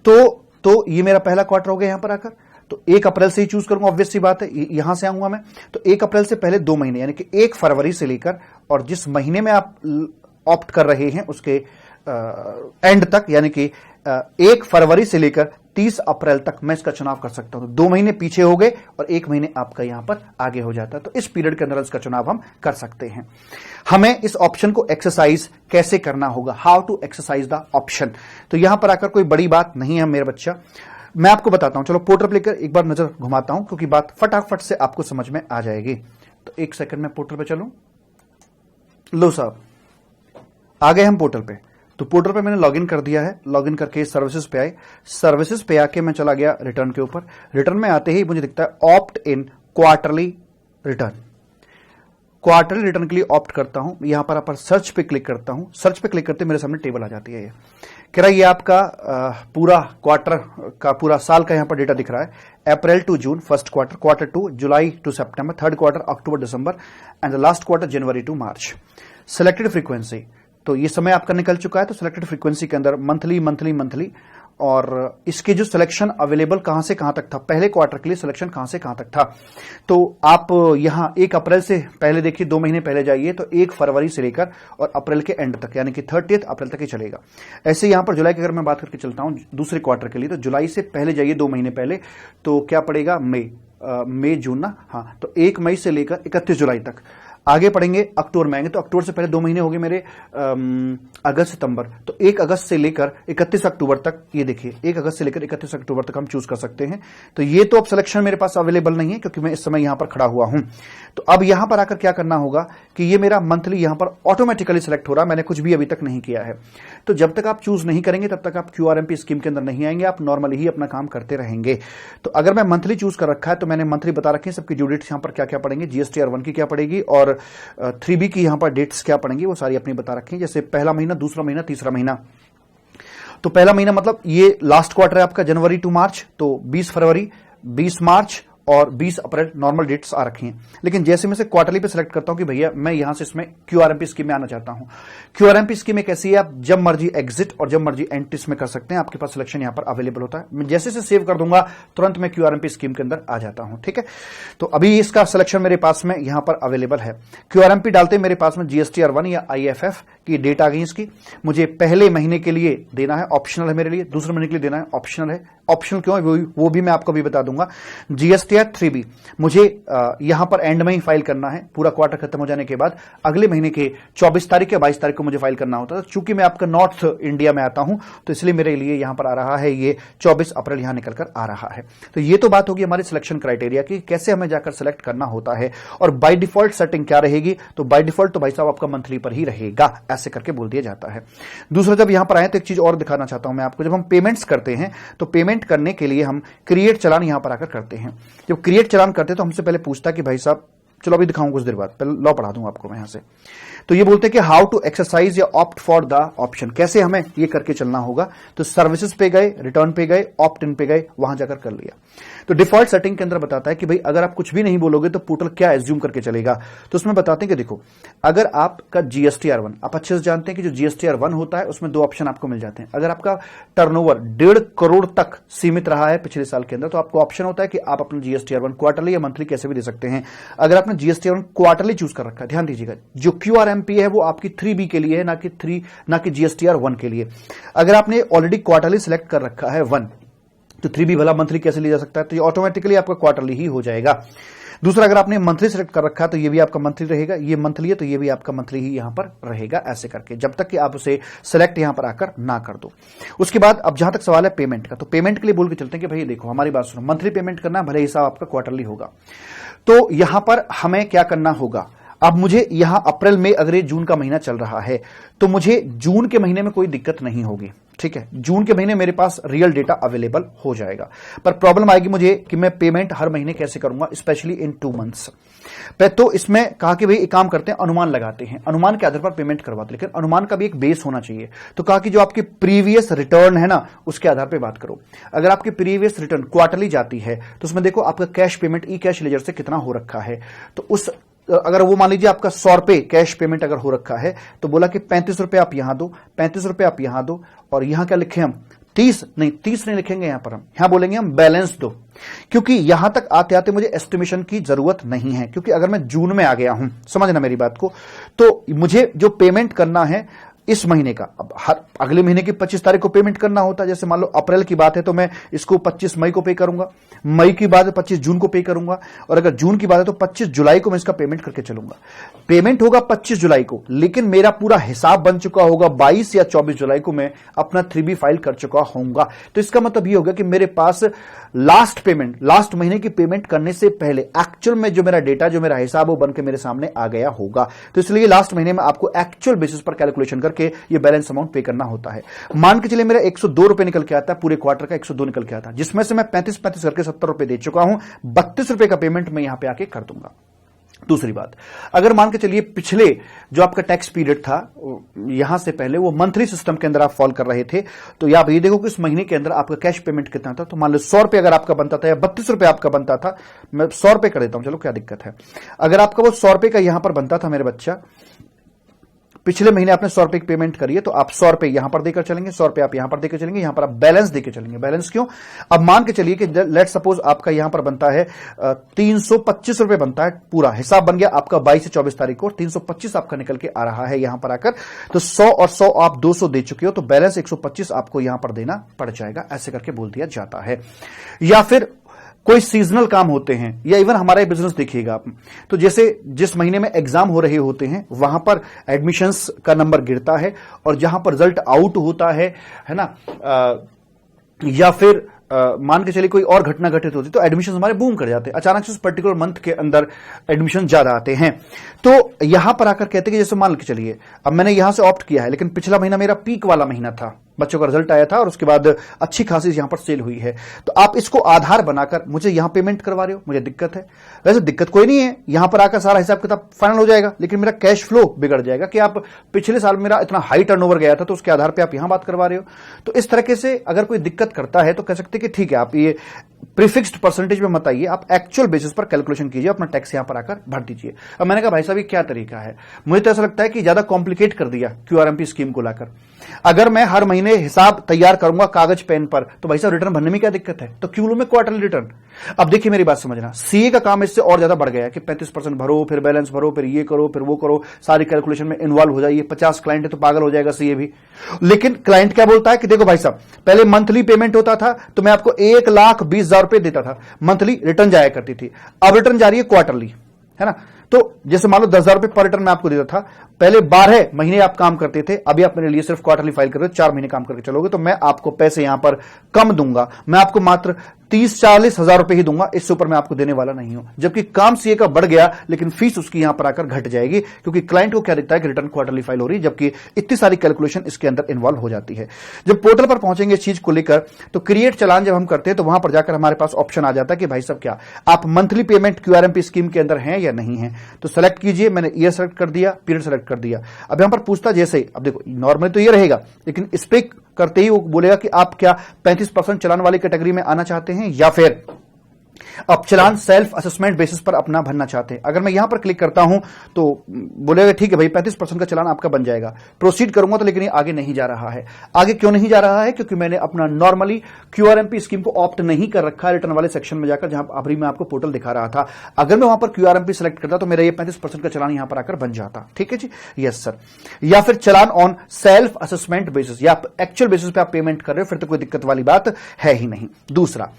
Speaker 1: तो ये मेरा पहला क्वार्टर हो गया यहां पर आकर, तो 1 अप्रैल से ही चूज करूंगा, ऑब्वियस सी बात है, यहां से आऊंगा मैं। तो 1 अप्रैल से पहले 2 महीने यानी कि 1 फरवरी से लेकर, और जिस महीने में आप ऑप्ट कर रहे हैं उसके एंड तक, यानी कि 1 फरवरी से लेकर 30 अप्रैल तक मैं इसका चुनाव कर सकता हूं। तो 2 महीने पीछे हो गए और 1 महीने आपका यहां पर आगे हो जाता है, तो इस पीरियड के अंदर इसका चुनाव हम कर सकते हैं। हमें इस ऑप्शन को एक्सरसाइज कैसे करना होगा, how to exercise the option, तो यहां पर आकर कोई बड़ी बात नहीं है मेरे बच्चा, मैं आपको बताता हूं। चलो पोर्टल पर लेकर एक बार नजर घुमाता हूं क्योंकि बात फटाफट से आपको समझ में आ जाएगी। तो 1 सेकंड में पोर्टल पे चलूं। लो साहब, आ गए हम पोर्टल पे। तो पोर्टल पे मैंने लॉगिन कर दिया है, लॉगिन करके सर्विसेज पे आए, सर्विसेज पे आके मैं चला गया रिटर्न के ऊपर। रिटर्न में आते ही मुझे दिखता है ऑप्ट इन क्वार्टरली रिटर्न। क्वार्टरली रिटर्न के लिए ऑप्ट करता हूं, यहां पर सर्च पे क्लिक करता हूं। सर्च पे क्लिक करते मेरे सामने टेबल आ जाती है। ये कह रहा है ये आपका पूरा क्वार्टर का, पूरा साल का यहां पर डेटा दिख रहा है। April to June first quarter, quarter 2 July to September, third quarter October December, and the last quarter January to March. Selected frequency, तो ये समय आपका निकल चुका है, तो सिलेक्टेड फ्रीक्वेंसी के अंदर मंथली मंथली मंथली, और इसके जो सिलेक्शन अवेलेबल कहां से कहां तक था, पहले क्वार्टर के लिए सिलेक्शन कहां से कहां तक था, तो आप यहां 1 अप्रैल से पहले देखिए, 2 महीने पहले जाइए तो 1 फरवरी से लेकर और अप्रैल के एंड तक यानी कि 30 अप्रैल तक ही चलेगा। ऐसे यहां पर जुलाई की अगर मैं बात करके चलता हूं दूसरे क्वार्टर के लिए, तो जुलाई से पहले जाइए 2 महीने पहले, तो क्या पड़ेगा, मई जून ना, हाँ, तो 1 मई से लेकर 31 जुलाई तक। आगे पढ़ेंगे अक्टूबर में आएंगे, तो अक्टूबर से पहले 2 महीने हो गए मेरे अगस्त सितंबर, तो 1 अगस्त से लेकर 31 अक्टूबर तक, ये देखिए 1 अगस्त से लेकर 31 अक्टूबर तक हम चूज कर सकते हैं। तो ये तो अब सिलेक्शन मेरे पास अवेलेबल नहीं है क्योंकि मैं इस समय यहां पर खड़ा हुआ हूं। तो अब यहां पर आकर क्या करना होगा कि ये मेरा मंथली यहां पर ऑटोमेटिकली सिलेक्ट हो रहा है, मैंने कुछ भी अभी तक नहीं किया है। तो जब तक आप चूज नहीं करेंगे तब तक आप QRMP स्कीम के अंदर नहीं आएंगे, आप नॉर्मली ही अपना काम करते रहेंगे। तो अगर मैं मंथली चूज कर रखा है तो मैंने मंथली बता रखी है, सबकी ड्यू डेट्स यहां पर क्या क्या पड़ेंगे, GSTR 1 की क्या पड़ेगी और 3B की यहां पर डेट्स क्या पड़ेंगी, वो सारी अपनी बता रखी है। जैसे पहला महीना, दूसरा महीना, तीसरा महीना। तो पहला महीना मतलब ये लास्ट क्वार्टर है आपका, जनवरी टू मार्च, तो 20 फरवरी, 20 मार्च और 20 अप्रैल नॉर्मल डेट्स आ रखी हैं। लेकिन जैसे मैं से क्वार्टरली पे सिलेक्ट करता हूं कि भैया मैं यहां से इसमें QRMP स्कीम में आना चाहता हूं। QRMP स्कीम एक ऐसी है, आप जब मर्जी एग्जिट और जब मर्जी एंट्री इसमें कर सकते हैं, आपके पास सिलेक्शन यहां पर अवेलेबल होता है। मैं जैसे से सेव कर दूंगा तुरंत मैं QRMP स्कीम के अंदर आ जाता हूं, ठीक है। तो अभी इसका सिलेक्शन मेरे पास में यहां पर अवेलेबल है। QRMP डालते मेरे पास में GSTR 1 या IFF की डेट आ गई इसकी। मुझे पहले महीने के लिए देना है, ऑप्शनल है मेरे लिए, दूसरे महीने के लिए देना है, ऑप्शनल है। ऑप्शनल क्यों है वो भी मैं आपको भी बता दूंगा। GSTR 3B मुझे यहां पर एंड में ही फाइल करना है, पूरा क्वार्टर खत्म हो जाने के बाद अगले महीने के 24 तारीख या 22 तारीख को मुझे फाइल करना होता है। चूंकि मैं आपका नॉर्थ इंडिया में आता हूं तो इसलिए मेरे लिए यहां पर आ रहा है ये 24 अप्रैल यहां निकलकर आ रहा है। तो ये तो बात होगी हमारी सिलेक्शन क्राइटेरिया की, कैसे हमें जाकर सिलेक्ट करना होता है और बाय डिफॉल्ट सेटिंग क्या रहेगी। तो बाय डिफॉल्ट तो भाई साहब आपका मंथली पर ही रहेगा, ऐसे करके बोल दिया जाता है। दूसरा, जब यहां पर आए तो एक चीज और दिखाना चाहता हूं मैं आपको, जब हम पेमेंट्स करते हैं तो पेमेंट करने के लिए हम क्रिएट चालान यहां पर आकर करते हैं। जब क्रिएट चालान करते हैं तो हमसे पहले पूछता है कि भाई साहब, चलो अभी दिखाऊं कुछ देर बाद, पहले लॉ पढ़ा दूं आपको मैं यहां से। तो ये बोलते हैं कि हाउ टू एक्सरसाइज या ऑप्ट फॉर द ऑप्शन, कैसे हमें ये करके चलना होगा। तो सर्विसेज पे गए, रिटर्न पे गए, ऑप्ट इन पे गए, वहां जाकर कर लिया। तो डिफॉल्ट सेटिंग के अंदर बताता है कि भाई अगर आप कुछ भी नहीं बोलोगे तो पोर्टल क्या एज्यूम करके चलेगा। तो उसमें बताते हैं कि देखो, अगर आपका GSTR1, आप अच्छे से जानते हैं कि जो GSTR1 होता है उसमें 2 ऑप्शन आपको मिल जाते हैं। अगर आपका टर्नओवर 1.5 करोड़ तक सीमित रहा है पिछले साल के अंदर, तो आपको ऑप्शन होता है कि आप अपना GSTR1 क्वार्टरली या मंथली कैसे भी दे सकते हैं। अगर आपने GSTR1 क्वार्टरली चूज कर रखा है, ध्यान दीजिएगा, जो QRMP है वो आपकी 3B के लिए है, ना कि GSTR1 के लिए। अगर आपने ऑलरेडी क्वार्टरली सिलेक्ट कर रखा है 1, तो 3B वाला मंथली कैसे लिया जा सकता है, तो ये ऑटोमेटिकली आपका क्वार्टरली ही हो जाएगा। दूसरा, अगर आपने मंथली सेलेक्ट कर रखा है तो ये भी आपका मंथली रहेगा, ये मंथली है तो ये भी आपका मंथली ही यहां पर रहेगा, ऐसे करके, जब तक कि आप उसे सेलेक्ट यहां पर आकर ना कर दो। उसके बाद अब जहां तक सवाल है पेमेंट का, तो पेमेंट के लिए बोल के चलते हैं कि भाई देखो, हमारी बात सुनो, मंथली पेमेंट करना भले हिसाब आपका क्वार्टरली होगा। तो यहां पर हमें क्या करना होगा, अब मुझे यहां अप्रैल में, अगर ये जून का महीना चल रहा है तो मुझे जून के महीने में कोई दिक्कत नहीं होगी, ठीक है, जून के महीने मेरे पास रियल डेटा अवेलेबल हो जाएगा। पर प्रॉब्लम आएगी मुझे कि मैं पेमेंट हर महीने कैसे करूंगा, स्पेशली इन 2 मंथ्स। तो इसमें कहा कि भाई एक काम करते हैं, अनुमान लगाते हैं, अनुमान के आधार पर पेमेंट करवाते, लेकिन अनुमान का भी एक बेस होना चाहिए। तो कहा कि जो आपकी प्रीवियस रिटर्न है ना, उसके आधार पर बात करो। अगर आपकी प्रीवियस रिटर्न क्वार्टरली जाती है तो उसमें देखो आपका कैश पेमेंट ई कैश लेजर से कितना हो रखा है। तो उस, अगर वो मान लीजिए आपका 100 रुपए कैश पेमेंट अगर हो रखा है, तो बोला कि 35 रुपए आप यहां दो, 35 रुपए आप यहां दो, और यहां क्या लिखे हम, 30 नहीं लिखेंगे, यहां पर हम यहां बोलेंगे हम बैलेंस दो, क्योंकि यहां तक आते आते मुझे एस्टिमेशन की जरूरत नहीं है। क्योंकि अगर मैं जून में आ गया हूं, समझना मेरी बात को, तो मुझे जो पेमेंट करना है इस महीने का, अब हर अगले महीने की 25 तारीख को पेमेंट करना होता है। जैसे मान लो अप्रैल की बात है तो मैं इसको 25 मई को पे करूंगा, मई की बात है 25 जून को पे करूंगा, और अगर जून की बात है तो 25 जुलाई को मैं इसका पेमेंट करके चलूंगा। पेमेंट होगा 25 जुलाई को, लेकिन मेरा पूरा हिसाब बन चुका होगा 22 या 24 जुलाई को मैं अपना 3B फाइल कर चुका होऊंगा। तो इसका मतलब ये होगा कि मेरे पास लास्ट पेमेंट, लास्ट महीने की पेमेंट करने से पहले एक्चुअल में जो मेरा डेटा, जो मेरा हिसाब वो बनकर मेरे सामने आ गया होगा। तो इसलिए लास्ट महीने में आपको एक्चुअल बेसिस पर कैलकुलेशन करके ये बैलेंस अमाउंट पे करना होता है। मान के चलिए मेरा 102 रुपए निकल के आता है, पूरे क्वार्टर का 102 निकल के आता है, जिसमें से मैं 35 करके 70 रुपए दे चुका हूं, 32 रुपए का पेमेंट मैं यहां पे आके कर दूंगा। दूसरी बात, अगर मान के चलिए पिछले जो आपका टैक्स पीरियड था, यहां से पहले वो मंथली सिस्टम के अंदर आप फॉलो कर रहे थे, तो आप ये देखो कि इस महीने के अंदर आपका कैश पेमेंट कितना था। तो मान लो 100 रुपए अगर आपका बनता था या 32 रुपए आपका बनता था, मैं 100 रुपए कर देता हूं, चलो क्या दिक्कत है। अगर आपका वो 100 रुपए का यहां पर बनता था मेरे बच्चा, पिछले महीने आपने 100 रुपए की पेमेंट करी है, तो आप 100 रुपए यहां पर देकर चलेंगे, 100 रुपए आप यहां पर देकर चलेंगे, यहां पर आप बैलेंस देकर चलेंगे। बैलेंस क्यों? अब मान के चलिए कि लेट सपोज आपका यहां पर बनता है 325 रुपए बनता है, पूरा हिसाब बन गया आपका 22 से 24 तारीख को, 325 आपका निकल के आ रहा है यहां पर आकर, तो 100 और 100 आप 200 दे चुके हो, तो बैलेंस 125 आपको यहां पर देना पड़ जाएगा, ऐसे करके बोल दिया जाता है। या फिर कोई सीजनल काम होते हैं, या इवन हमारा बिजनेस देखिएगा आप, तो जैसे जिस महीने में एग्जाम हो रहे होते हैं वहां पर एडमिशंस का नंबर गिरता है, और जहां पर रिजल्ट आउट होता है ना, या फिर मान के चलिए कोई और घटना घटित होती है, तो एडमिशन हमारे बूम कर जाते हैं, अचानक से उस पर्टिकुलर मंथ के अंदर एडमिशन ज्यादा आते हैं। तो यहां पर आकर कहते हैं कि जैसे मान के चलिए अब मैंने यहां से ऑप्ट किया है, लेकिन पिछला महीना मेरा पीक वाला महीना था, बच्चों का रिजल्ट आया था और उसके बाद अच्छी खासी यहां पर सेल हुई है, तो आप इसको आधार बनाकर मुझे यहां पेमेंट करवा रहे हो, मुझे दिक्कत है। वैसे दिक्कत कोई नहीं है, यहां पर आकर सारा हिसाब किताब फाइनल हो जाएगा, लेकिन मेरा कैश फ्लो बिगड़ जाएगा कि आप पिछले साल मेरा इतना हाई टर्नओवर गया था, तो उसके आधार पर आप यहां बात करवा रहे हो। तो इस तरीके से अगर कोई दिक्कत करता है तो कह सकते कि ठीक है, आप ये प्रीफिक्स्ड परसेंटेज में मत आइए, आप एक्चुअल बेसिस पर कैलकुलेशन कीजिए, अपना टैक्स यहां पर आकर भर दीजिए। अब मैंने कहा भाई साहब ये क्या तरीका है, मुझे तो ऐसा लगता है कि ज्यादा कॉम्प्लिकेट कर दिया QRMP स्कीम को लाकर। अगर मैं हर महीने हिसाब तैयार करूंगा कागज पेन पर, तो भाई साहब रिटर्न भरने में क्या दिक्कत है, तो क्यों लूं मैं क्वार्टरली रिटर्न। अब देखिए मेरी बात समझना, सीए का काम इससे और ज्यादा बढ़ गया कि 35% भरो, फिर बैलेंस भरो, फिर ये करो, फिर वो करो, सारी कैलकुलेशन में इन्वॉल्व हो जाइए। 50 क्लाइंट है तो पागल हो जाएगा सीए भी। लेकिन क्लाइंट क्या बोलता है कि देखो भाई साहब, पहले मंथली पेमेंट होता था तो मैं आपको 1,20,000 रुपए देता था, मंथली रिटर्न जाया करती थी, अब रिटर्न जा रही है क्वार्टरली, है ना। तो जैसे मान लो 10,000 रुपए पर रिटर्न मैं आपको देता था, पहले 12 महीने आप काम करते थे, अभी आप मेरे लिए सिर्फ क्वार्टरली फाइल कर रहे हो, 4 महीने काम करके चलोगे, तो मैं आपको पैसे यहां पर कम दूंगा, मैं आपको मात्र 30-40 हजार रुपए ही दूंगा, इससे ऊपर मैं आपको देने वाला नहीं हूं। जबकि काम सीए का बढ़ गया, लेकिन फीस उसकी यहां पर आकर घट जाएगी, क्योंकि क्लाइंट को क्या दिखता है कि रिटर्न क्वार्टरली फाइल हो रही है, जबकि इतनी सारी कैलकुलेशन इसके अंदर इन्वॉल्व हो जाती है। जब पोर्टल पर पहुंचेंगे इस चीज को लेकर, तो क्रिएट चालान जब हम करते हैं तो वहां पर जाकर हमारे पास ऑप्शन आ जाता है कि भाई साहब क्या आप मंथली पेमेंट QRMP स्कीम के अंदर हैं या नहीं है। तो सेलेक्ट कीजिए, मैंने ईयर सेलेक्ट कर दिया, पीरियड सेलेक्ट कर दिया। अब यहां पर पूछता जैसे, अब देखो नॉर्मली तो ये रहेगा, लेकिन इस पे करते ही वो बोलेगा कि आप क्या 35% चलान वाली कैटेगरी में आना चाहते हैं या फिर अब चलान सेल्फ असेसमेंट बेसिस पर अपना भरना चाहते हैं। अगर मैं यहां पर क्लिक करता हूं तो बोलेगा ठीक है भाई 35% का चलान आपका बन जाएगा। प्रोसीड करूंगा तो लेकिन ये आगे नहीं जा रहा है। आगे क्यों नहीं जा रहा है? क्योंकि मैंने अपना नॉर्मली क्यूआरएमपी स्कीम को ऑप्ट नहीं कर रखा है रिटर्न वाले सेक्शन में जाकर, जहां अभी मैं आपको पोर्टल दिखा रहा था। अगर मैं वहां पर क्यूआरएमपी सेलेक्ट करता तो मेरा ये 35% का चलान यहां पर आकर बन जाता। ठीक है जी, यस सर। या फिर चलान ऑन सेल्फ असेसमेंट बेसिस, या एक्चुअल बेसिस पे आप पेमेंट कर रहे हो, फिर तो कोई दिक्कत वाली बात है ही नहीं। दूसरा,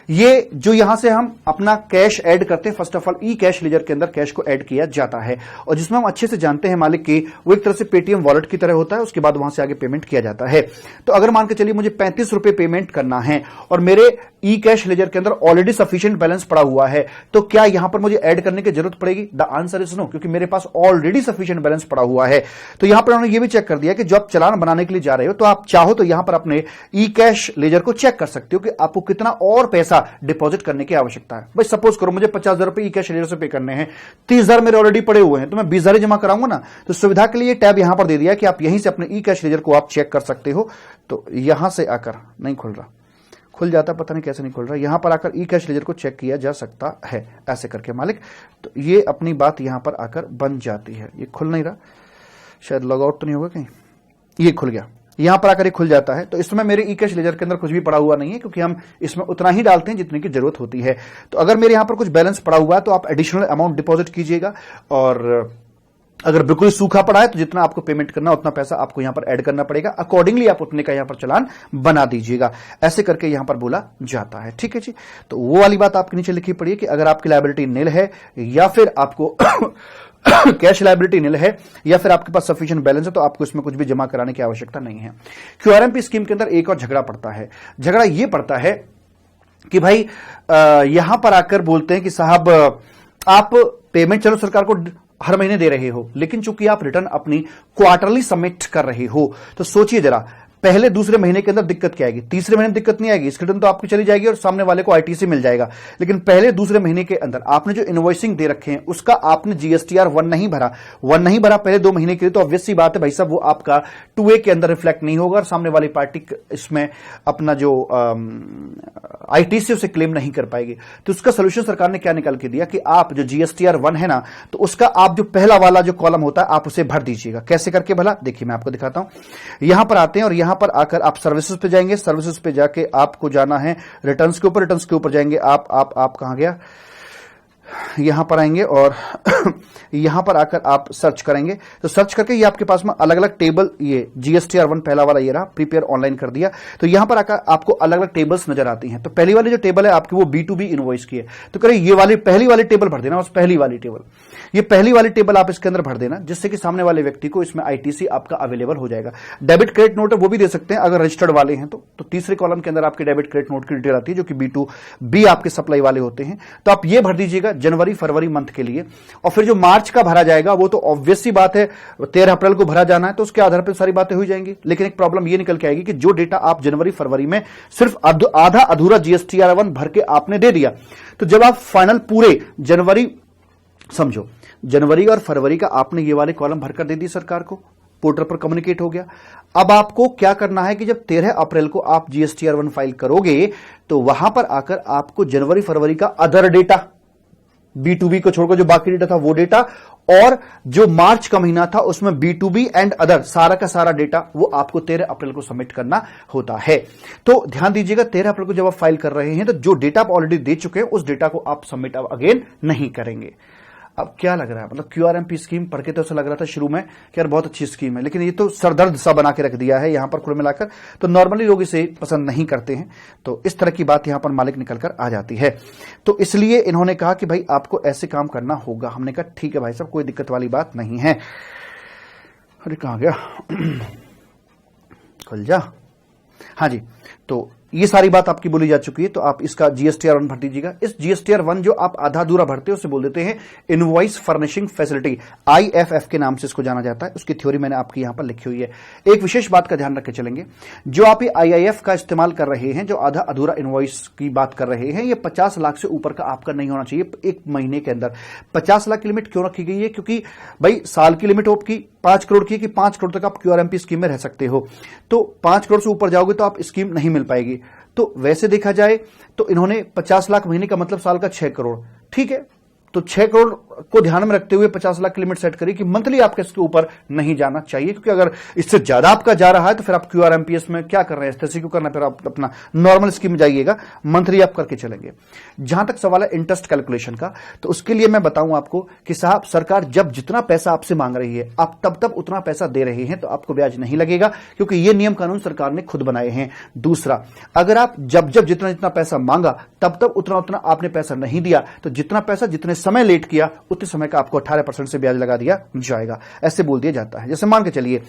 Speaker 1: ये जो यहां से हम अपना कैश ऐड करते हैं, first of all E cash ledger के अंदर कैश को ऐड किया जाता है, और जिसमें हम अच्छे से जानते हैं मालिक की वो एक तरह से पेटीएम वॉलेट की तरह होता है। उसके बाद वहां से आगे पेमेंट किया जाता है। तो अगर मान के चलिए मुझे 35 रुपए पेमेंट करना है और मेरे ई कैश लेजर के अंदर ऑलरेडी सफिशिएंट बैलेंस पड़ा हुआ है, तो क्या यहां पर मुझे ऐड करने की जरूरत पड़ेगी? द आंसर इज नो, क्योंकि मेरे पास ऑलरेडी सफिशिएंट बैलेंस पड़ा हुआ है। तो यहां पर उन्होंने ये भी चेक कर दिया कि जब आप चलान बनाने के लिए जा रहे हो तो आप चाहो तो यहां पर अपने ई कैश लेजर को चेक कर सकते हो कि आपको कितना और पैसा डिपॉजिट करने की आवश्यकता है। भाई सपोज करो मुझे 50,000 रुपए ई कैश लेजर से पे करने हैं, 30,000 मेरे ऑलरेडी पड़े हुए हैं, तो मैं 20,000 जमा कराऊंगा ना। तो सुविधा के लिए टैब यहां पर दे दिया कि आप यहीं से अपने ई कैश लेजर को आप चेक कर सकते हो। तो यहां से आकर नहीं खुल रहा, खुल जाता, पता नहीं कैसे नहीं खुल रहा। यहां पर आकर ई कैश लेजर को चेक किया जा सकता है ऐसे करके मालिक। तो ये अपनी बात यहां पर आकर बन जाती है। ये खुल नहीं रहा, शायद लॉग आउट तो नहीं होगा कहीं। ये खुल गया, यहां पर आकर ये खुल जाता है। तो इसमें मेरे ई कैश लेजर के अंदर कुछ भी पड़ा हुआ नहीं है, क्योंकि हम इसमें उतना ही डालते हैं जितने की जरूरत होती है। तो अगर मेरे यहां पर कुछ बैलेंस पड़ा हुआ है तो आप एडिशनल अमाउंट डिपॉजिट कीजिएगा, और अगर बिल्कुल सूखा पड़ा है तो जितना आपको पेमेंट करना उतना पैसा आपको यहां पर ऐड करना पड़ेगा। अकॉर्डिंगली आप उतने का यहां पर चलान बना दीजिएगा। ऐसे करके यहां पर बोला जाता है। ठीक है जी, तो वो वाली बात आपके नीचे लिखी पड़ी है कि अगर आपकी लायबिलिटी नील है, या फिर आपको कैश लायबिलिटी नील है, या फिर आपके पास सफिशिएंट बैलेंस है, तो आपको इसमें कुछ भी जमा कराने की आवश्यकता नहीं है। क्यूआरएमपी स्कीम के अंदर एक और झगड़ा पड़ता है। झगड़ा यह पड़ता है कि भाई यहां पर आकर बोलते हैं कि साहब आप पेमेंट चलो सरकार को हर महीने दे रहे हो, लेकिन चूंकि आप रिटर्न अपनी क्वार्टरली सबमिट कर रहे हो, तो सोचिए जरा, पहले दूसरे महीने के अंदर दिक्कत क्या आएगी? तीसरे महीने में दिक्कत नहीं आएगी, इसकी रिटर्न तो आपकी चली जाएगी और सामने वाले को आईटीसी मिल जाएगा। लेकिन पहले दूसरे महीने के अंदर आपने जो इनवॉइसिंग दे रखे हैं उसका आपने जीएसटीआर 1 नहीं भरा पहले 2 महीने के लिए, तो ऑब्वियस सी बात है भाई साहब वो आपका 2A के अंदर रिफ्लेक्ट नहीं होगा और सामने वाली पार्टी इसमें अपना जो आईटीसी उसे क्लेम नहीं कर पाएगी। तो उसका सोल्यूशन सरकार ने क्या निकाल के दिया कि आप जो जीएसटीआर 1 है ना, तो उसका आप जो पहला वाला जो कॉलम होता है आप उसे भर दीजिएगा। कैसे करके भला? देखिए मैं आपको दिखाता हूं। यहां पर आते हैं और यहां पर आकर आप सर्विसेज पे जाएंगे। सर्विसेज पे जाके आपको जाना है रिटर्न्स के ऊपर। रिटर्न्स के ऊपर जाएंगे आप कहां गया? यहां पर आएंगे और यहां पर आकर आप सर्च करेंगे। तो सर्च करके ये आपके पास में अलग अलग टेबल, ये जीएसटीआर 1 पहला वाला ये रहा, प्रीपेयर ऑनलाइन कर दिया। तो यहां पर आकर आपको अलग अलग टेबल्स नजर आती हैं। तो पहली वाली जो टेबल है आपकी वो B2B इनवॉइस की है। तो करें ये वाली पहली वाली टेबल भर देना, बस पहली वाली टेबल, ये पहली वाली टेबल आप इसके अंदर भर देना, जिससे कि सामने वाले व्यक्ति को इसमें आईटीसी आपका अवेलेबल हो जाएगा। डेबिट क्रेडिट नोट है वो भी दे सकते हैं अगर रजिस्टर्ड वाले हैं तो तीसरे कॉलम के अंदर आपके डेबिट क्रेडिट नोट की डिटेल आती है, जो कि B2B आपके सप्लाई वाले होते हैं। तो आप ये भर दीजिएगा जनवरी फरवरी मंथ के लिए। और फिर जो मार्च का भरा जाएगा वो तो ऑब्वियस सी बात है 13 अप्रैल को भरा जाना है, तो उसके आधार पर सारी बातें हो जाएंगी। लेकिन एक प्रॉब्लम ये निकल के आएगी कि जो डेटा आप जनवरी फरवरी में सिर्फ आधा अधूरा जीएसटीआर 1 भर के आपने दे दिया, तो जब आप फाइनल पूरे जनवरी, समझो जनवरी और फरवरी का आपने ये वाले कॉलम भरकर दे दी सरकार को, पोर्टल पर कम्युनिकेट हो गया। अब आपको क्या करना है कि जब 13 अप्रैल को आप जीएसटीआर 1 फाइल करोगे तो वहां पर आकर आपको जनवरी फरवरी का अदर डेटा, B2B को छोड़कर जो बाकी डेटा था वो डेटा, और जो मार्च का महीना था उसमें B2B एंड अदर सारा का सारा डेटा वो आपको 13 अप्रैल को सबमिट करना होता है। तो ध्यान दीजिएगा 13 अप्रैल को जब आप फाइल कर रहे हैं तो जो डेटा आप ऑलरेडी दे चुके हैं उस डेटा को आप सबमिट अब अगेन नहीं करेंगे। अब क्या लग रहा है, मतलब क्यूआरएमपी स्कीम पढ़ के तो ऐसा लग रहा था शुरू में कि यार बहुत अच्छी स्कीम है, लेकिन ये तो सरदर्द सा बना के रख दिया है यहां पर कुल मिलाकर। तो नॉर्मली लोग इसे पसंद नहीं करते हैं, तो इस तरह की बात यहां पर मालिक निकल कर आ जाती है। तो इसलिए इन्होंने कहा कि भाई आपको ऐसे काम करना होगा। हमने कहा ठीक है भाई साहब, कोई दिक्कत वाली बात नहीं है। अरे कहां गया, खुल जा। हाँ जी, तो ये सारी बात आपकी बोली जा चुकी है। तो आप इसका जीएसटीआर 1 भर दीजिएगा। इस जीएसटीआर 1 जो आप आधा अधूरा भरते हो उसे बोल देते हैं इनवॉइस फर्निशिंग फैसिलिटी, IFF के नाम से इसको जाना जाता है। उसकी थ्योरी मैंने आपकी यहां पर लिखी हुई है। एक विशेष बात का ध्यान रख के चलेंगे, जो आप ये IIF का इस्तेमाल कर रहे हैं, जो आधा अधूरा इनवॉइस की बात कर रहे हैं, ये 50 लाख से ऊपर का आपका नहीं होना चाहिए एक महीने के अंदर। 50 लाख की लिमिट क्यों रखी गई है? क्योंकि भाई साल की लिमिट आपकी 5 करोड़ की, कि 5 करोड़ तक आप क्यूआरएमपी स्कीम में रह सकते हो। तो 5 करोड़ से ऊपर जाओगे तो आप स्कीम नहीं मिल पाएगी। तो वैसे देखा जाए तो इन्होंने 50 लाख महीने का मतलब साल का 6 करोड़, ठीक है, तो 6 करोड़ को ध्यान में रखते हुए 50 लाख की लिमिट सेट करिए कि मंथली आपके इसके ऊपर नहीं जाना चाहिए, क्योंकि अगर इससे ज्यादा आपका जा रहा है तो फिर आप QRMPS में क्या कर रहे हैं, ऐसे क्यों करना, फिर आप अपना नॉर्मल स्कीम में जाइएगा, मंथली आप करके चलेंगे। जहां तक सवाल है इंटरेस्ट कैलकुलेशन का, तो उसके लिए मैं बताऊं आपको कि साहब सरकार जब जितना पैसा आपसे मांग रही है आप तब तब उतना पैसा दे रहे हैं तो आपको ब्याज नहीं लगेगा, क्योंकि ये नियम कानून सरकार ने खुद बनाए हैं। दूसरा, अगर आप जब जब जितना जितना पैसा मांगा तब तब उतना उतना आपने पैसा नहीं दिया तो जितना पैसा जितने समय लेट किया उतने समय का आपको 18% से ब्याज लगा दिया जाएगा, ऐसे बोल दिया जाता है। जैसे मान के चलिए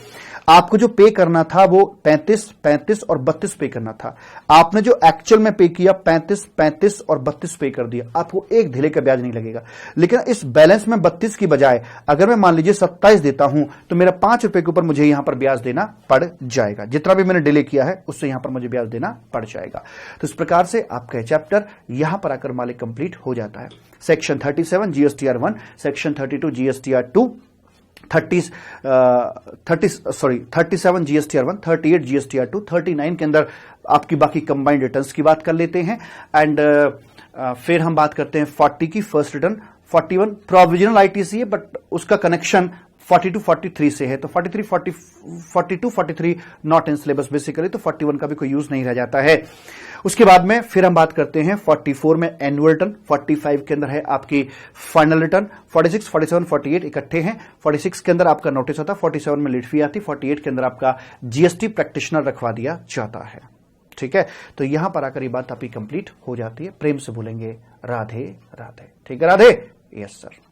Speaker 1: आपको जो पे करना था वो 35, 35 और 32 पे करना था, आपने जो एक्चुअल में पे किया 35, 35 और 32 पे कर दिया, आपको एक ढीले का ब्याज नहीं लगेगा। लेकिन इस बैलेंस में 32 की बजाय अगर मैं मान लीजिए 27 देता हूं तो मेरा 5 रुपए के ऊपर मुझे यहां पर ब्याज देना पड़ जाएगा, जितना भी मैंने डिले किया है उससे यहां पर मुझे ब्याज देना पड़ जाएगा। तो इस प्रकार से आपका चैप्टर यहां पर आकर मालिक कंप्लीट हो जाता है। Section 37 GSTR 1, section 32 GSTR 2, 37 GSTR 1, 38 GSTR 2, 39 के अंदर आपकी बाकी कंबाइंड रिटर्न्स की बात कर लेते हैं। एंड फिर हम बात करते हैं 40 की फर्स्ट रिटर्न, 41 प्रोविजनल ITC है बट उसका कनेक्शन 42, 43 से है, तो 43, 42, 43 नॉट इन सिलेबस बेसिकली, तो 41 का भी कोई यूज नहीं रह जाता है। उसके बाद में फिर हम बात करते हैं 44 में एनुअल रिटर्न, 45 के अंदर है आपकी फाइनल रिटर्न, 46, 47, 48 इकट्ठे हैं, 46 के अंदर आपका नोटिस आता, 47 में लेट फी आती, 48 के अंदर आपका GST प्रैक्टिशनर रखवा दिया जाता है। ठीक है, तो यहां पर आकर ये बात आपकी कंप्लीट हो जाती है। प्रेम से बोलेंगे राधे राधे। ठीक है, राधे। Yes sir.